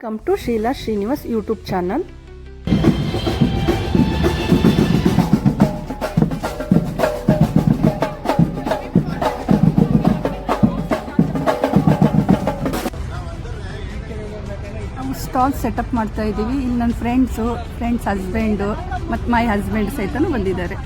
Welcome to Sheela Srinivas YouTube channel. ನಾವು stall setup ಮಾಡ್ತಾ ಇದ್ದೀವಿ. ಇಲ್ಲಿ ನನ್ನ ಫ್ರೆಂಡ್ಸ್ ಹಸ್ಬೆಂಡು ಮತ್ತು ಮೈ ಹಸ್ಬೆಂಡ್ ಸಹಿತನೂ ಬಂದಿದ್ದಾರೆ.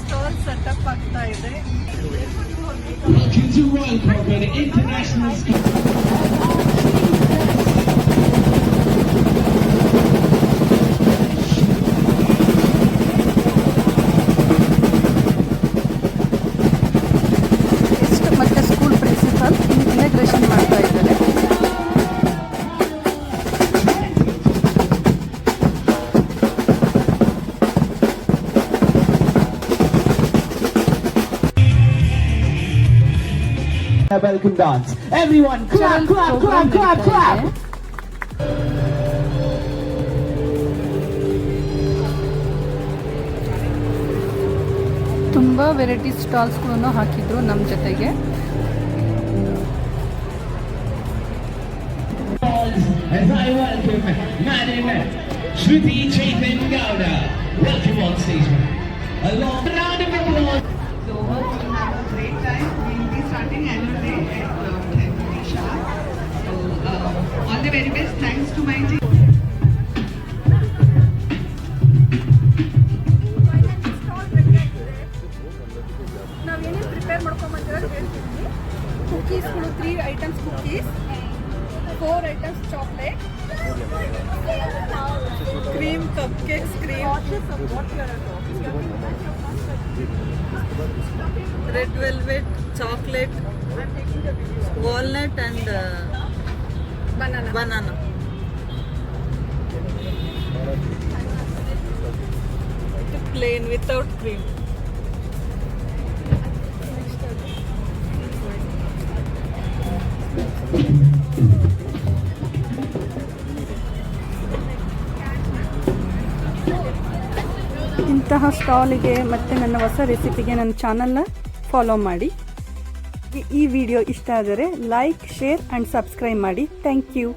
ಸ್ಟಾಲ್ ಸೆಟಪ್ ಆಗ್ತಾ ಇದೆ. ಮತ್ತೆ ಸ್ಕೂಲ್ ಪ್ರಿನ್ಸಿಪಲ್ ಇನಾಗ್ರೇಷನ್ ಮಾಡ್ತಾ ಇದ್ದಾರೆ. Welcome dance. Everyone clap, clap, clap, clap, clap. ತುಂಬ ವೆರೈಟಿ ಸ್ಟಾಲ್ಸ್ಗಳನ್ನು ಹಾಕಿದ್ರು ನಮ್ಮ ಜೊತೆಗೆ. As I welcome Madam Shruti Chetan Gowda. Welcome on stage. A long round of applause. So we'll have a great time. We'll be starting annual day at 10:30 sharp. So all the very best. Thanks to my team. ನಾವೇನೇನು prepare ಮಾಡ್ಕೊಂಬಂದಿರೋ ಹೇಳ್ತೀನಿ. ಕುಕ್ಕೀಸ್ಗಳು 3 items cookies, 4 items chocolate, cream cupcakes, red velvet, chocolate, walnut and banana. Plain without cream. ಇಂತಹ ಸ್ಟಾಲಿಗೆ ಮತ್ತು ನನ್ನ ಹೊಸ ರೆಸಿಪಿಗೆ ನನ್ನ ಚಾನಲ್ನ ಫಾಲೋ ಮಾಡಿ. ಈ ವಿಡಿಯೋ ಇಷ್ಟ ಆದರೆ ಲೈಕ್, ಶೇರ್ ಆ್ಯಂಡ್ ಸಬ್ಸ್ಕ್ರೈಬ್ ಮಾಡಿ. Thank you.